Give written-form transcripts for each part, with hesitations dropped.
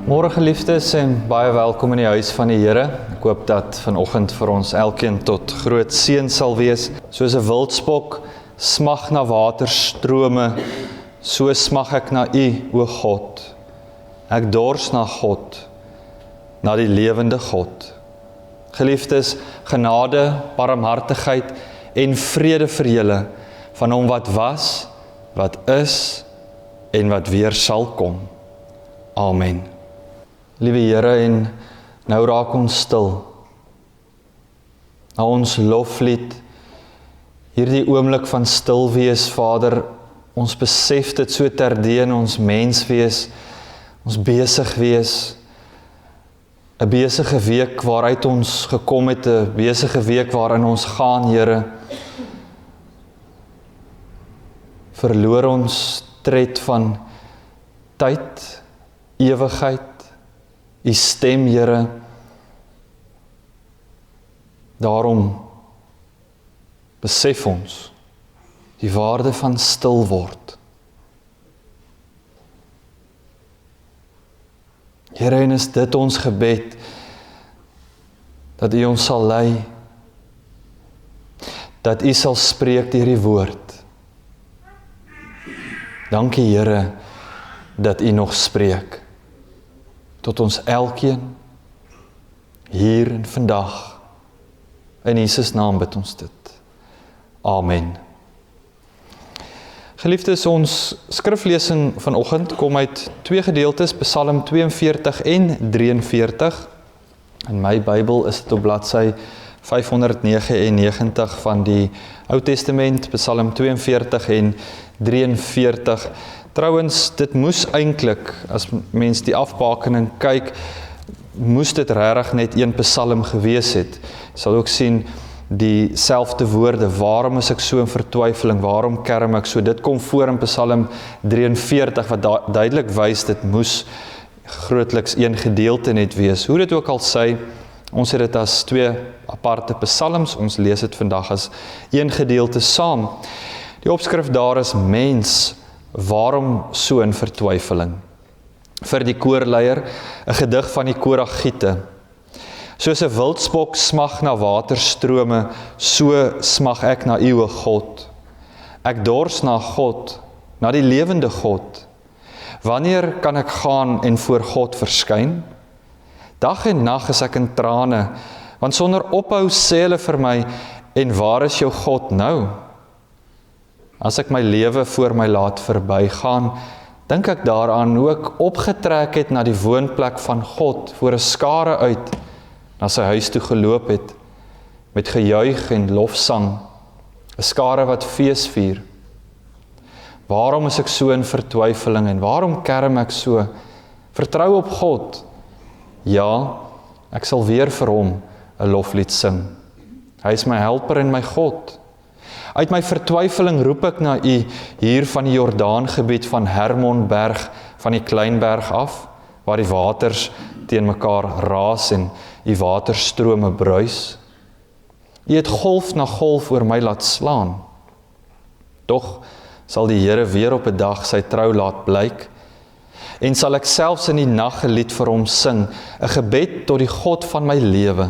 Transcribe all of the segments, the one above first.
Môre geliefdes en baie welkom in die huis van die Here. Ek hoop dat vanoggend vir ons elkeen tot groot seën sal wees. Soos 'n wildspok smag na waterstrome, so smag ek na U, o God. Ek dors na God, na die lewende God. Geliefdes, genade, barmhartigheid en vrede vir julle van Hom wat was, wat is en wat weer sal kom. Amen. Liewe Here, en nou raak ons stil. Na ons loflied, hierdie oomblik van stil wees, Vader, ons besef dit so terdee in ons mens wees, ons besig wees, 'n besige week waaruit ons gekom het, 'n besige week waarin ons gaan, Here. Verloor ons tred van tyd, ewigheid, U stem, Here. Daarom besef ons die waarde van stil word. Here, en is dit ons gebed, dat U ons sal lei, dat U sal spreek deur die woord. Dankie, Here, dat U nog spreek, tot ons elkeen, hier en vandag. In Jesus naam bid ons dit. Amen. Geliefdes, ons skriflesing vanoggend kom uit twee gedeeltes, Psalm 42 en 43. In my Bybel is dit op bladsy 599 van die Ou Testament, Psalm 42 en 43. Trouwens, dit moes eintlik, as mens die afbakening kyk, moes dit regtig net een Psalm gewees het. Jy sal ook sien dieselfde woorde, waarom is ek so in vertwyfeling, waarom kerm ek so, dit kom voor in Psalm 43, wat duidelik wys, dit moes grootliks een gedeelte net wees. Hoe dit ook al sê, ons het dit as twee aparte psalms, ons lees dit vandag as een gedeelte saam. Die opskrif daar is mens, waarom so in vertwyfeling? Vir die koorleier, 'n gedig van die Koragiete. Soos 'n wildspok smag na waterstrome, so smag ek na U, o God. Ek dors na God, na die lewende God. Wanneer kan ek gaan en voor God verskyn? Dag en nag is ek in trane, want sonder ophou sê hulle vir my, en waar is jou God nou? As ek my lewe voor my laat verbygaan, dink ek daaraan hoe ek opgetrek het na die woonplek van God, voor 'n skare uit, na sy huis toe geloop het, met gejuig en lofsang, 'n skare wat fees vier. Waarom is ek so in vertwyfeling en waarom kerm ek so? Vertrou op God. Ja, ek sal weer vir Hom 'n loflied sing. Hy is my helper en my God. Uit my vertwyfeling roep ek na U, hier van die Jordaangebied van Hermonberg, van die Kleinberg af, waar die waters teen mekaar raas en die waterstrome bruis. U het golf na golf oor my laat slaan. Tog sal die Here weer op 'n dag sy trou laat blyk, en sal ek selfs in die nag 'n lied vir Hom sing, 'n gebed tot die God van my lewe.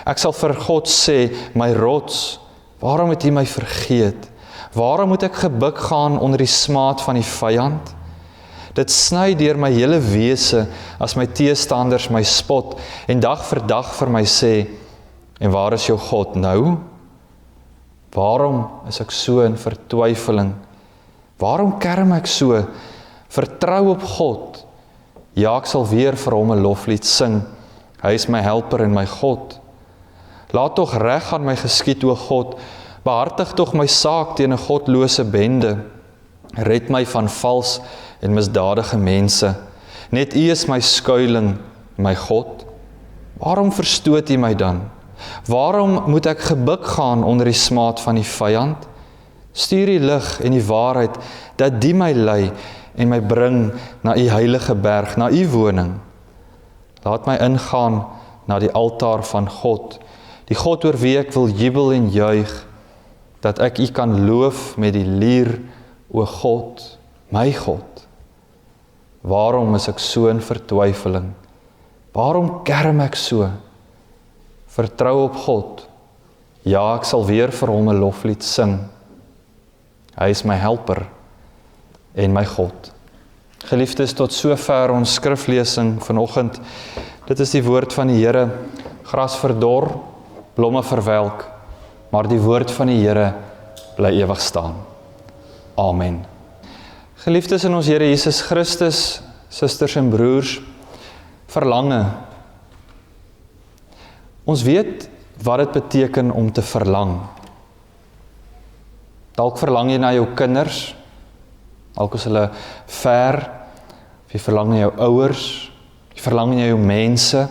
Ek sal vir God sê, my rots, waarom het U my vergeet? Waarom moet ek gebuk gaan onder die smaad van die vyand? Dit sny deur my hele wese as my teestanders my spot en dag vir dag vir my sê, en waar is jou God nou? Waarom is ek so in vertwyfeling? Waarom kerm ek so? Vertrou op God. Ja, ek sal weer vir Hom 'n loflied sing. Hy is my helper en my God. Laat tog reg aan my geskied, o God, behartig tog my saak teen 'n godlose bende. Red my van vals en misdadige mense. Net U is my skuiling, my God. Waarom verstoot U my dan? Waarom moet ek gebuk gaan onder die smaad van die vyand? Stuur die lig en die waarheid, dat die my lei en my bring na U heilige berg, na U woning. Laat my ingaan na die altaar van God, die God oor wie ek wil jubel en juig, dat ek U kan loof met die lier, o God, my God. Waarom is ek so in vertwyfeling? Waarom kerm ek so? Vertrou op God. Ja, ek sal weer vir hom 'n loflied sing. Hy is my helper en my God. Geliefdes, tot sover ons skriflesing vanoggend. Dit is die woord van die Here. Gras verdor, blomme verwelk, maar die woord van die Here bly ewig staan. Amen. Geliefdes in ons Here Jesus Christus, susters en broers, verlange. Ons weet wat dit beteken om te verlang. Dalk verlang jy na jou kinders, dalk is hulle ver, of jy verlang na jou ouers, jy verlang na jou mense,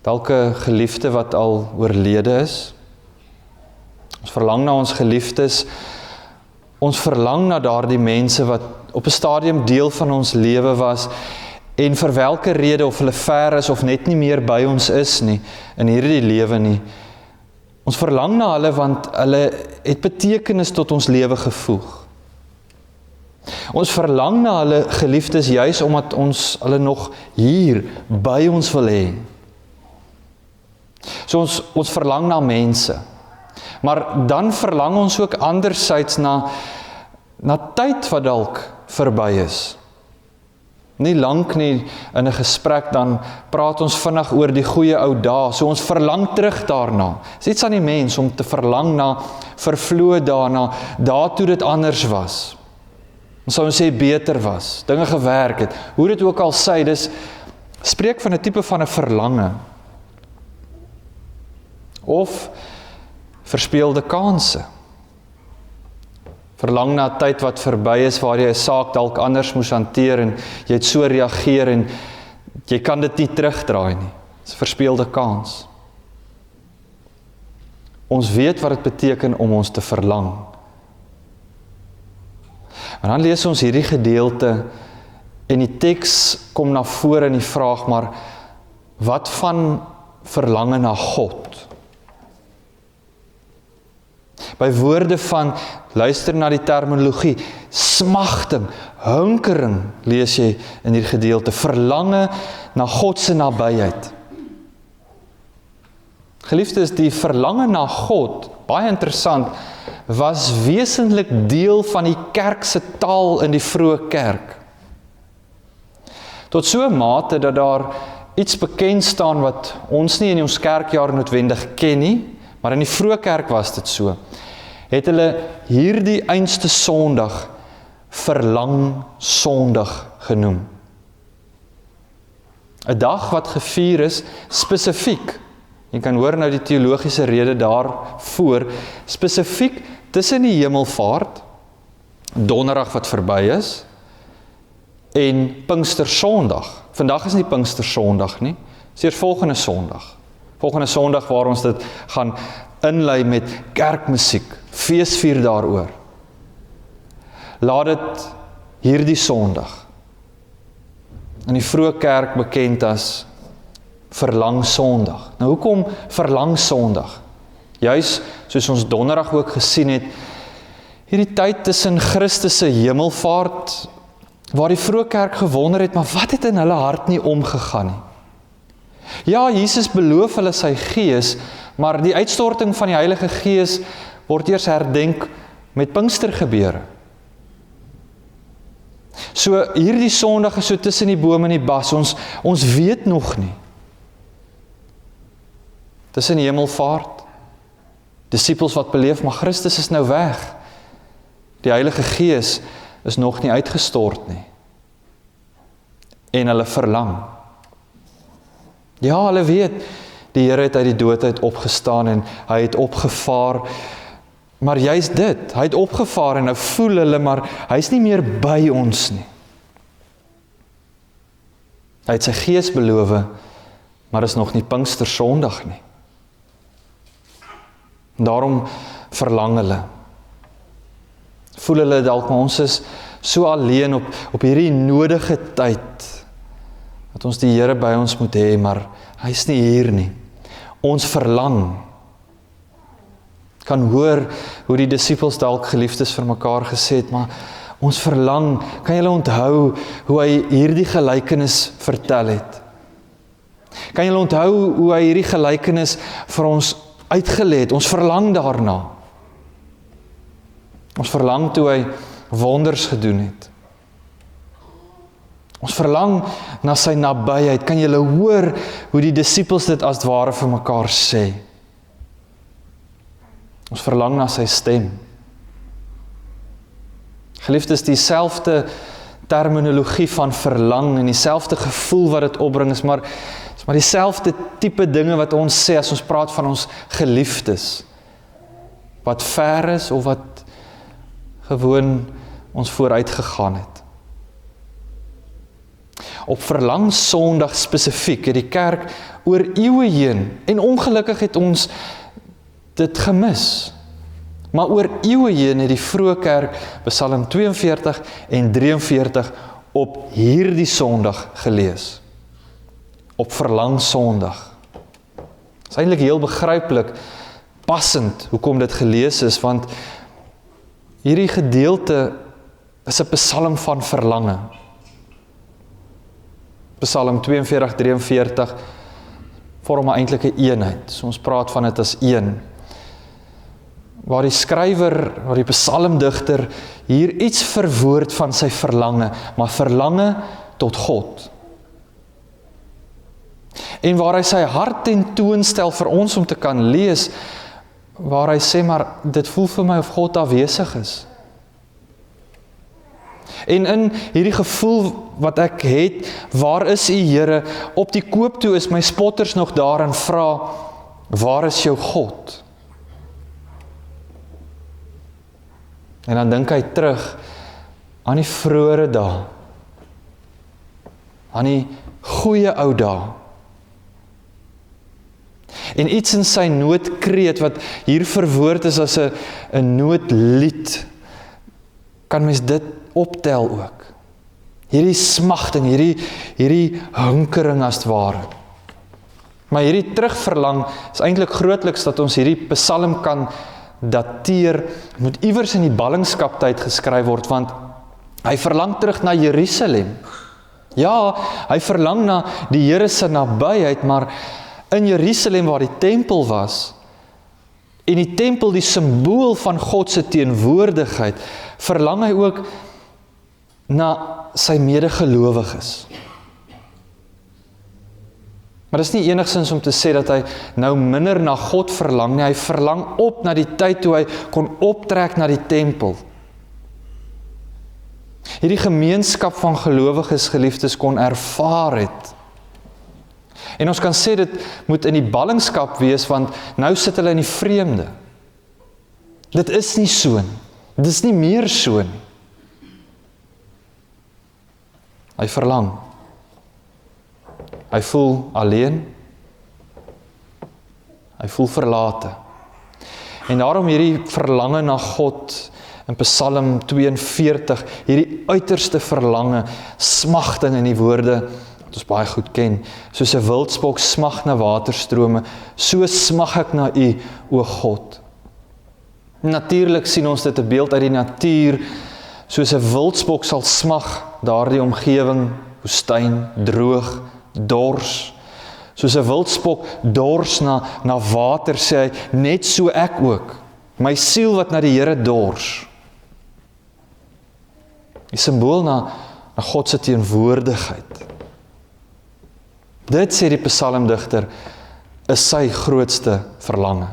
dalk 'n geliefde wat al oorlede is. Ons verlang na ons geliefdes, ons verlang na daardie mense wat op 'n stadium deel van ons lewe was, en vir welke rede, of hulle ver is, of net nie meer by ons is nie, in hierdie lewe nie. Ons verlang na hulle, want hulle het betekenis tot ons lewe gevoeg. Ons verlang na hulle geliefdes, juis omdat ons hulle nog hier by ons wil hê. So ons verlang na mense. Maar dan verlang ons ook anderzijds na tyd wat dalk verby is. Nie lank nie in 'n gesprek, dan praat ons vinnig oor die goeie ou dae, so ons verlang terug daarna. Dit is iets aan die mens om te verlang na vervloë daarna, daartoe dit anders was. Ons sou sê beter was, dinge gewerk het, hoe dit ook al sy, dis spreek van 'n tipe van 'n verlange. Of verspeelde kanse. Verlang na tyd wat verby is, waar jy 'n saak dalk anders moes hanteer, en jy het so reageer, en jy kan dit nie terugdraai nie. Dit is 'n verspeelde kans. Ons weet wat dit beteken om ons te verlang. En dan lees ons hierdie gedeelte, en die teks kom na vore in die vraag, maar wat van verlange na God? By woorde van, luister na die terminologie, smagting, hunkering, lees jy in hierdie gedeelte, verlange na God se nabyheid. Geliefdes, die verlange na God, baie interessant, was wesentlik deel van die kerk se taal in die vroeë kerk. Tot so 'n mate dat daar iets bekend staan wat ons nie in ons kerkjaar noodwendig ken nie, maar in die vroeë kerk was dit so. Het hulle hierdie einste Sondag verlang Sondag genoem. 'n Dag wat gevier is spesifiek. Jy kan hoor nou die teologiese rede daarvoor, spesifiek tussen die hemelvaart, donderdag wat verby is, en Pinkstersondag. Vandag is nie Pinkstersondag nie, dis eers volgende Sondag. Volgende Sondag waar ons dit gaan inlei met kerkmusiek, feesvier daaroor. Laat dit hierdie Sondag in die vroeë kerk bekend as Verlang Sondag. Nou hoekom Verlang Sondag? Juis soos ons donderdag ook gesien het, hierdie tyd tussen Christus se hemelvaart, waar die vroeë kerk gewonder het, maar wat het in hulle hart nie omgegaan nie? Ja, Jesus beloof hulle sy gees, maar die uitstorting van die Heilige Gees word eers herdenk met Pinkstergebeure. So hierdie Sondag is so tussen die boom en die bas, ons weet nog nie. Tussen die hemelvaart, disippels wat beleef, maar Christus is nou weg. Die Heilige Gees is nog nie uitgestort nie. En hulle verlang. Ja, hulle weet, die Here het uit die dood uit opgestaan en hy het opgevaar, maar juist dit, hy het opgevaar en nou voel hulle, maar hy is nie meer by ons nie. Hy het sy gees beloof, maar is nog nie Pinkstersondag nie. Daarom verlang hulle. Voel hulle dalk, maar ons is so alleen op hierdie nodige tyd, dat ons die Here by ons moet hê, maar hy is nie hier nie. Ons verlang. Kan hoor hoe die disippels dalk geliefdes vir mekaar gesê het, maar Ons verlang, kan julle onthou hoe hy hierdie gelykenis vertel het? Kan julle onthou hoe hy hierdie gelykenis vir ons uitgelê het? Ons verlang daarna. Ons verlang toe hy wonders gedoen het. Ons verlang na sy nabyheid. Kan julle hoor hoe die disippels dit as ware vir mekaar sê? Ons verlang na sy stem. Geliefdes, dieselfde terminologie van verlang en dieselfde gevoel wat dit opbring is maar dieselfde tipe dinge wat ons sê as ons praat van ons geliefdes. Wat ver is of wat gewoon ons vooruit gegaan het. Op verlang Sondag spesifiek het die kerk oor eeue heen en ongelukkig het ons dit gemis. Maar oor eeue heen het die vroeë kerk Psalm 42 en 43 op hierdie Sondag gelees. Op verlang Sondag. Dit is eintlik heel begryplik, passend hoekom dit gelees is, want hierdie gedeelte is 'n psalm van verlange. Psalm 42, 43 vorm eintlik 'n eenheid. So ons praat van dit as een. Waar die skrywer, waar die psalmdigter hier iets verwoord van sy verlange, maar verlange tot God. En waar hy sy hart tentoonstel vir ons om te kan lees, waar hy sê, maar dit voel vir my of God afwesig is. En in hierdie gevoel wat ek het, waar is U Here? Op die koop toe is my spotters nog daar en vra, waar is jou God? En dan dink hy terug aan die vroeëre dae, aan die goeie ou dae. En iets in sy noodkreet wat hier verwoord is as 'n noodlied, kan mens dit optel ook. Hierdie smagting, hierdie hinkering as het ware. Maar hierdie terugverlang is eintlik grootliks dat ons hierdie psalm kan dateer, moet iewers in die ballingskaptyd geskryf word, want hy verlang terug na Jerusalem. Ja, hy verlang na die Here se nabyheid, maar in Jerusalem waar die tempel was, en die tempel die simbool van God se teenwoordigheid, verlang hy ook na sy medegelowiges. Maar dit is nie enigstens om te sê dat hy nou minder na God verlang nie, hy verlang op na die tyd toe hy kon optrek na die tempel. Hierdie gemeenskap van gelowiges, geliefdes, kon ervaar het. En ons kan sê dit moet in die ballingskap wees, want nou sit hulle in die vreemde. Dit is nie so nie. Dit is nie meer so nie. Hy verlang. Hy voel alleen. Hy voel verlate. En daarom hierdie verlange na God in Psalm 42, hierdie uiterste verlange, smagting in die woorde wat ons baie goed ken, soos 'n wildspok smag na waterstrome, so smag ek na U, o God. Natuurlik sien ons dit 'n beeld uit die natuur, soos 'n wildspok sal smag, daardie omgewing, woestyn, droog, dors. Soos 'n wildspok dors na water, sê hy, net so ek ook. My siel wat na die Here dors. Die simbool na God se teenwoordigheid. Dit sê die psalmdigter, is sy grootste verlange.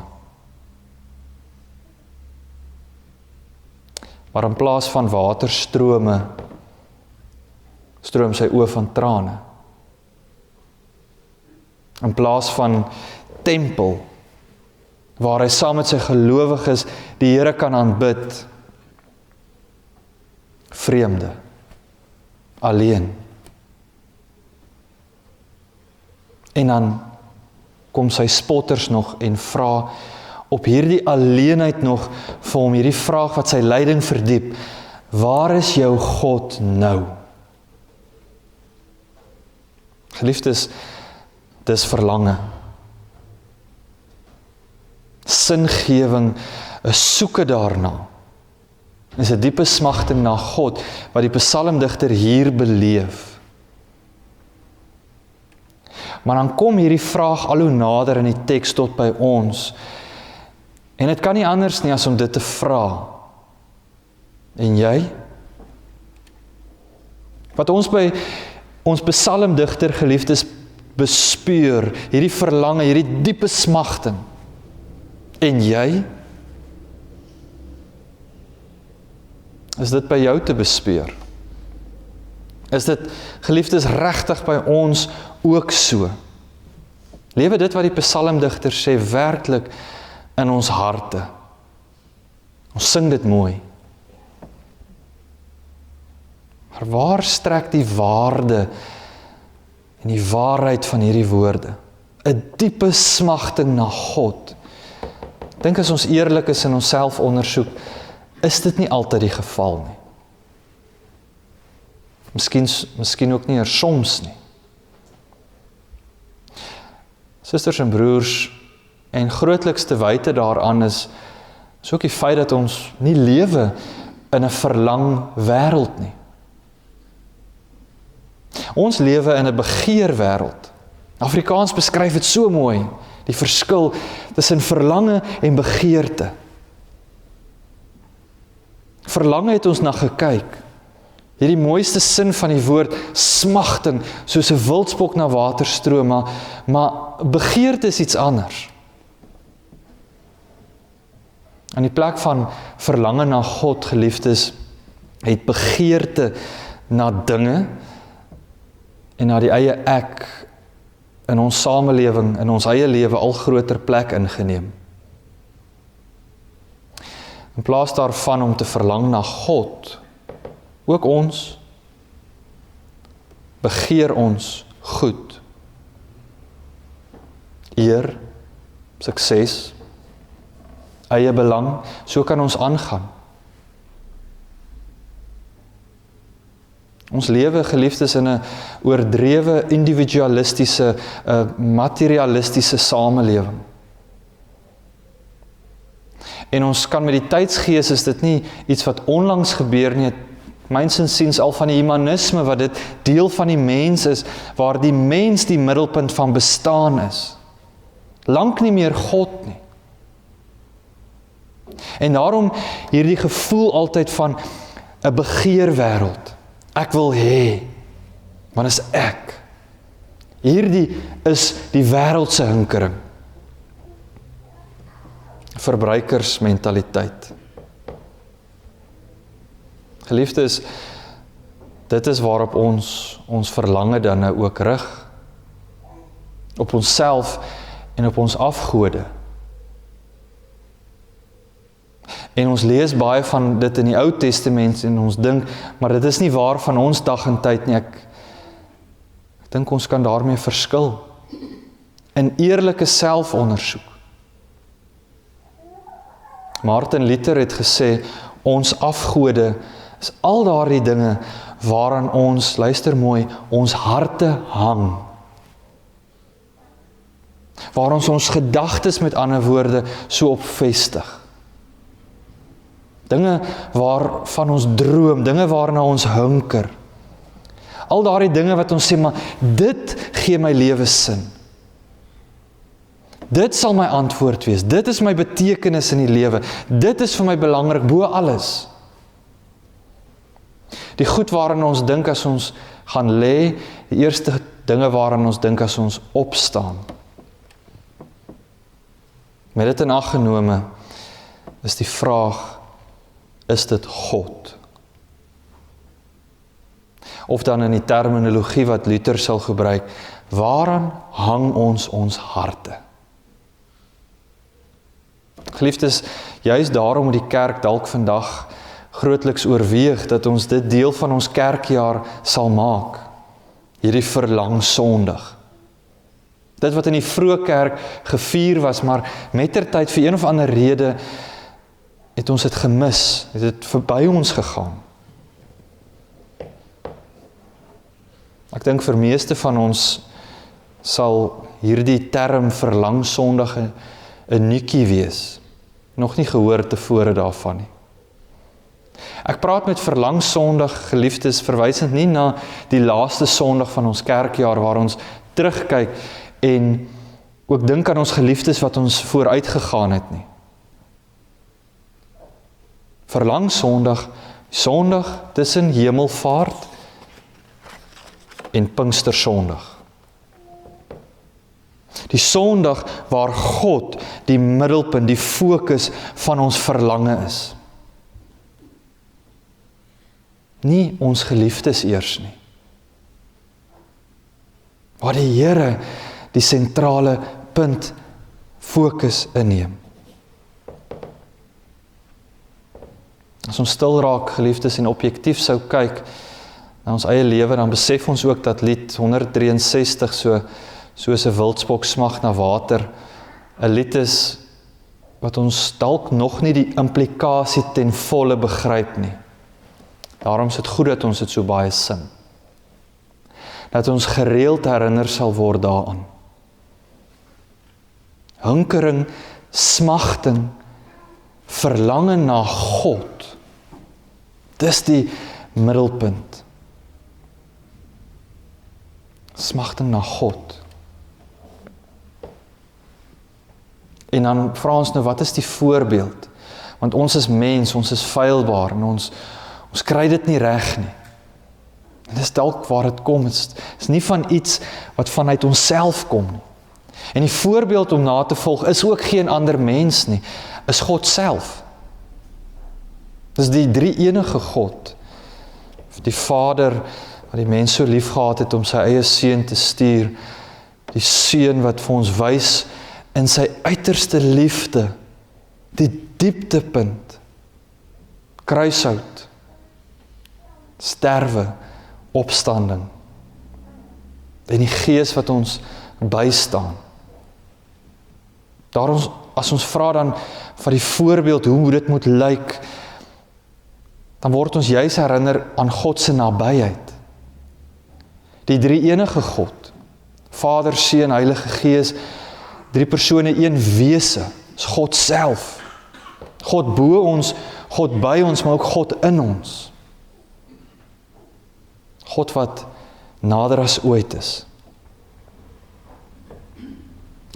Maar in plaas van waterstrome, stroom sy oë van trane. In plaas van tempel, waar hy saam met sy gelowiges die Here kan aanbid, vreemde, alleen. En dan kom sy spotters nog en vra op hierdie alleenheid nog vir hom hierdie vraag wat sy lyding verdiep, waar is jou God nou? Geliefdes, dis verlange. Singewing, 'n soeke daarna. Dis 'n diepe smagting na God, wat die psalmdigter hier beleef. Maar dan kom hierdie vraag al hoe nader in die teks tot by ons. En dit kan nie anders nie as om dit te vra. En jy? Wat ons by ons psalmdigter geliefdes bespeur, hierdie verlange, hierdie diepe smagting. En jy? Is dit by jou te bespeur? Is dit, geliefdes, regtig by ons ook so? Lewe dit wat die psalmdigter sê werklik in ons harte? Ons sing dit mooi. Maar waar strek die waarde en die waarheid van hierdie woorde? 'n diepe smagting na God. Ek dink as ons eerlik is in ons selfondersoek, is dit nie altyd die geval nie. Miskien ook nie soms nie. Susters en broers, en grootlikste wyte daaraan is ook die feit dat ons nie lewe in 'n verlang wêreld nie. Ons lewe in 'n begeerwêreld. Afrikaans beskryf dit so mooi, die verskil tussen verlange en begeerte. Verlange het ons na gekyk. Hierdie mooiste sin van die woord, smagting, soos 'n wildspok na waterstroom, maar begeerte is iets anders. In die plek van verlange na God, geliefdes, het begeerte na dinge en na die eie ek in ons samelewing, in ons eie lewe al groter plek ingeneem. In plaas daarvan om te verlang na God, ook ons, begeer ons goed. Eer, sukses, eie belang, so kan ons aangaan. Ons lewe, geliefdes, in 'n oordrewe individualistiese, materialistiese samelewing. En ons kan met die tydsgees, is dit nie iets wat onlangs gebeur nie, myns insiens al van die humanisme, wat dit deel van die mens is, waar die mens die middelpunt van bestaan is. Lank nie meer God nie. En daarom hierdie gevoel altyd van 'n begeerwêreld. Ek wil hê, want is ek. Hierdie is die wêreldse hinkering. Verbruikersmentaliteit. Geliefdes, dit is waarop ons verlange dan nou ook rig. Op onsself en op ons afgode. En ons lees baie van dit in die Ou Testament en ons dink, maar dit is nie waar van ons dag en tyd nie. Ek dink ons kan daarmee verskil. In eerlike selfondersoek. Martin Luther het gesê, ons afgode is al daardie dinge waaraan ons, luister mooi, ons harte hang. Waar ons gedagtes, met ander woorde, so op vestig. Dinge waarvan ons droom, dinge waarna ons hunker. Al daardie dinge wat ons sê, maar dit gee my lewe sin. Dit sal my antwoord wees. Dit is my betekenis in die lewe. Dit is vir my belangrik bo alles. Die goed waaraan ons dink as ons gaan lê, die eerste dinge waaraan ons dink as ons opstaan. Met dit in ag genome is die vraag, is dit God? Of dan in die terminologie wat Luther sal gebruik, waaraan hang ons harte? Geliefdes, juist daarom moet die kerk dalk vandag grootliks oorweeg dat ons dit deel van ons kerkjaar sal maak. Hierdie verlang Sondag. Dit wat in die vroeë kerk gevier was, maar mettertyd vir een of ander rede het ons dit gemis, het dit verby ons gegaan. Ek dink vir meeste van ons sal hierdie term verlang Sondag 'n nuutjie wees. Nog nie gehoor tevore daarvan nie. Ek praat met verlang Sondag, geliefdes, verwysend nie na die laaste Sondag van ons kerkjaar, waar ons terugkyk en ook dink aan ons geliefdes wat ons vooruit gegaan het nie. Verlang Sondag, Sondag tussen Hemelvaart en Pinkstersondag. Die Sondag waar God die middelpunt, die fokus van ons verlange is. Nie ons geliefdes eers nie. Waar die Here die sentrale punt fokus inneem. As ons stil raak, geliefdes, en objektief sou kyk na ons eie lewe, dan besef ons ook dat lied 163 soos 'n wildspok smag na water, 'n lied is wat ons dalk nog nie die implikasie ten volle begryp nie. Daarom is dit goed dat ons dit so baie sing. Dat ons gereeld herinner sal word daaraan. Hinkering, smagting, verlange na God. Dis die middelpunt. Smagting na God. En dan vra ons nou, wat is die voorbeeld? Want ons is mens, ons is feilbaar en ons kry dit nie reg nie. En dis dalk waar dit kom, is nie van iets wat vanuit onsself kom nie. En die voorbeeld om na te volg is ook geen ander mens nie, is God self. Dis die drie enige God, die Vader wat die mens so lief gehad het om sy eie seun te stuur, die seun wat vir ons wys in sy uiterste liefde, die dieptepunt, kruishout, sterwe, opstanding, en die Gees wat ons bystaan. Daarom, as ons vra dan van die voorbeeld, hoe dit moet lyk, dan word ons juis herinner aan God se nabyheid. Die drie enige God, Vader, Seun, Heilige Gees, drie persone, een wese, is God self. God bo ons, God by ons, maar ook God in ons. God wat nader as ooit is.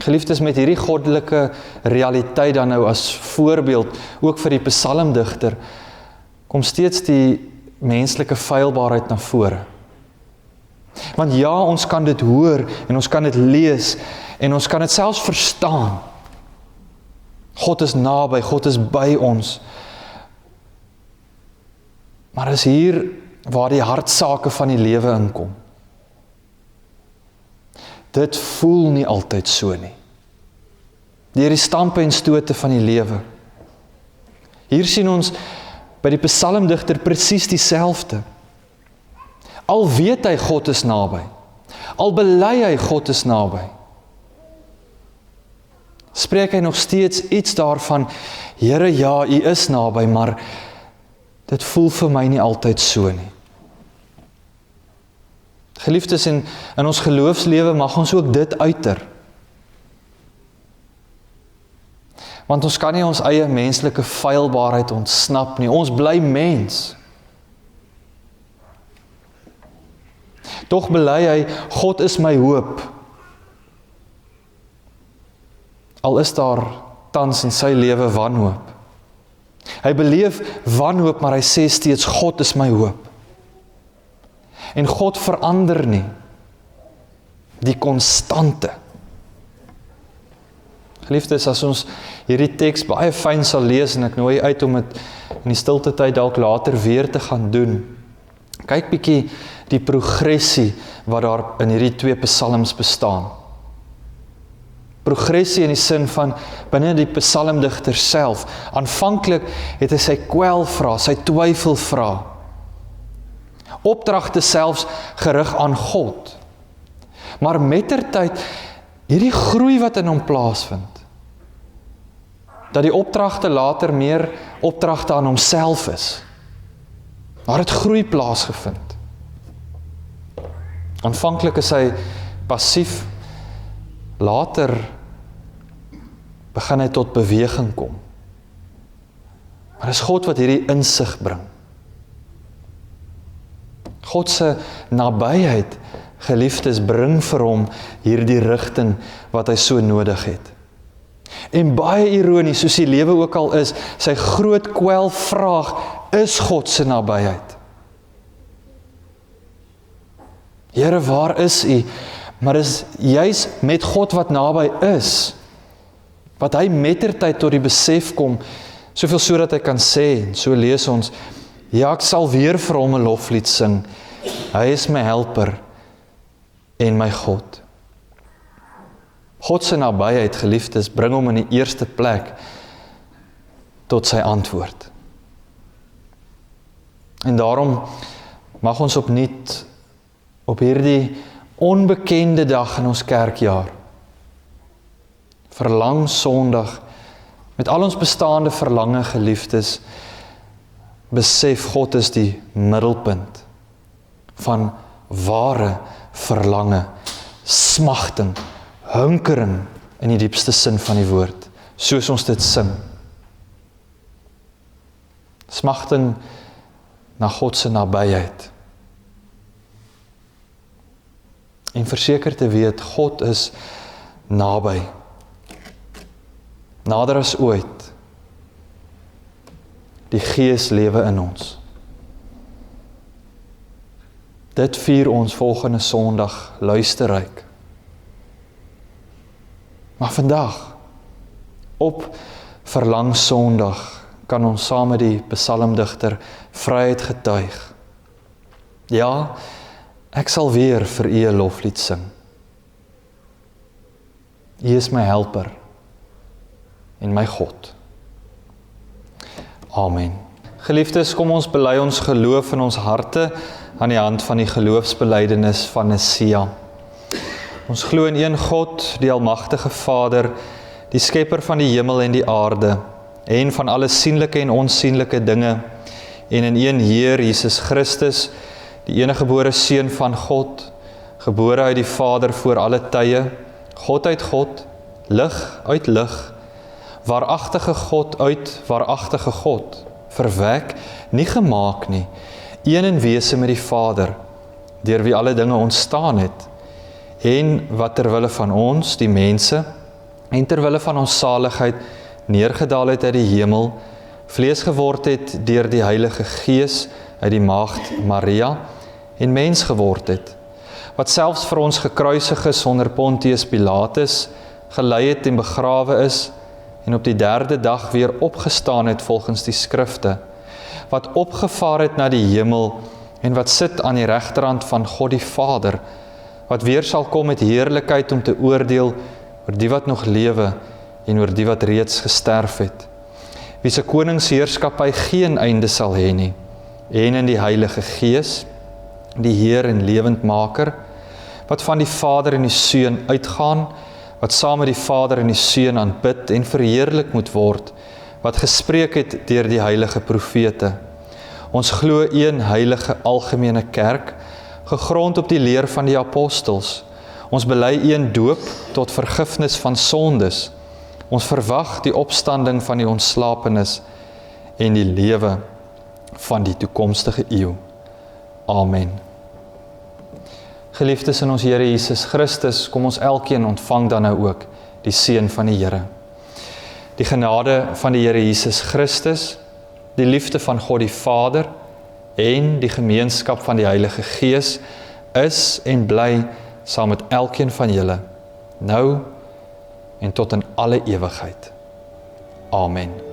Geliefdes, met hierdie goddelike realiteit dan nou as voorbeeld, ook vir die psalmdigter, kom steeds die menslike feilbaarheid na vore. Want ja, ons kan dit hoor, en ons kan dit lees, en ons kan dit selfs verstaan. God is naby, God is by ons. Maar is hier waar die hartsake van die lewe inkom. Dit voel nie altyd so nie. Deur die stampe en stote van die lewe. Hier sien ons by die psalmdigter presies dieselfde. Al weet hy God is naby. Al bely hy God is naby. Spreek hy nog steeds iets daarvan, Here, ja, U is naby, maar dit voel vir my nie altyd so nie. Geliefdes, in ons geloofslewe mag ons ook dit uiter. Want ons kan nie ons eie menslike feilbaarheid ontsnap nie. Ons bly mens. Tog bely hy, God is my hoop. Al is daar tans in sy lewe wanhoop. Hy beleef wanhoop, maar hy sê steeds, God is my hoop. En God verander nie die konstante. Geliefdes, as ons hierdie teks baie fyn sal lees, en ek nooi uit om dit in die stilte tyd dalk later weer te gaan doen, kyk bietjie die progressie wat daar in hierdie twee psalms bestaan. Progressie in die sin van binne die psalmdigter self. Aanvanklik het hy sy kwelvrae, sy twyfelvrae, opdragte selfs gerig aan God. Maar mettertyd, hierdie groei wat in hom plaasvind, dat die opdragte later meer opdragte aan homself is. Waar het groei plaasgevind. Aanvanklik is hy passief, later begin hy tot beweging kom. Maar dis God wat hierdie insig bring. God se nabyheid, geliefdes, bring vir hom hierdie rigting wat hy so nodig het. En baie ironies, soos die lewe ook al is, sy groot kwelvraag is God se nabyheid. Here, waar is U? Maar is juis met God wat naby is, wat hy mettertyd tot die besef kom, soveel so dat hy kan sê, en so lees ons, ja, ek sal weer vir hom 'n loflied sing, hy is my helper en my God. God se nabyheid, geliefdes, bring hom in die eerste plek tot sy antwoord. En daarom mag ons opnuut op hierdie onbekende dag in ons kerkjaar, verlang Sondag, met al ons bestaande verlange, geliefdes, besef God is die middelpunt van ware verlange, smagting, hunkering in die diepste sin van die woord, soos ons dit sing. Smagting na God se nabyheid. En verseker te weet, God is naby. Nader as ooit. Die Gees lewe in ons. Dit vier ons volgende Sondag luisterryk. Maar vandag, op Verlang Sondag, kan ons saam met die psalmdigter vryheid getuig. Ja, ek sal weer vir U 'n loflied sing. U is my helper en my God. Amen. Geliefdes, kom ons bely ons geloof in ons harte aan die hand van die geloofsbelydenis van Nicea. Ons glo in een God, die almagtige Vader, die skepper van die hemel en die aarde, en van alle sienlike en onsienlike dinge, en in een Heer Jesus Christus, die eniggebore Seun van God, gebore uit die Vader voor alle tye, God uit God, lig uit lig, waaragtige God uit waaragtige God, verwek, nie gemaak nie, een in wese met die Vader, deur wie alle dinge ontstaan het, en wat terwille van ons, die mense, en terwille van ons saligheid, neergedaal het uit die hemel, vlees geword het deur die Heilige Gees uit die maagd Maria, en mens geword het, wat selfs vir ons gekruisig is onder Pontius Pilatus, gelei het en begrawe is, en op die 3de dag weer opgestaan het volgens die skrifte, wat opgevaar het na die hemel, en wat sit aan die regterhand van God die Vader, wat weer sal kom met heerlikheid om te oordeel oor die wat nog lewe, en oor die wat reeds gesterf het, wie se koningsheerskappy geen einde sal hê nie, en in die Heilige Gees, die Heer en lewendmaker, wat van die Vader en die Seun uitgaan, wat saam met die Vader en die Seun aanbid en verheerlik moet word, wat gespreek het deur die heilige profete. Ons glo een heilige algemene kerk, gegrond op die leer van die apostels. Ons bely een doop tot vergifnis van sondes. Ons verwag die opstanding van die ontslapenis en die lewe van die toekomstige eeu. Amen. Geliefdes in ons Here Jesus Christus, kom ons elkeen ontvang dan nou ook die seën van die Here. Die genade van die Here Jesus Christus, die liefde van God die Vader en die gemeenskap van die Heilige Gees is en bly saam met elkeen van julle, nou en tot in alle ewigheid. Amen.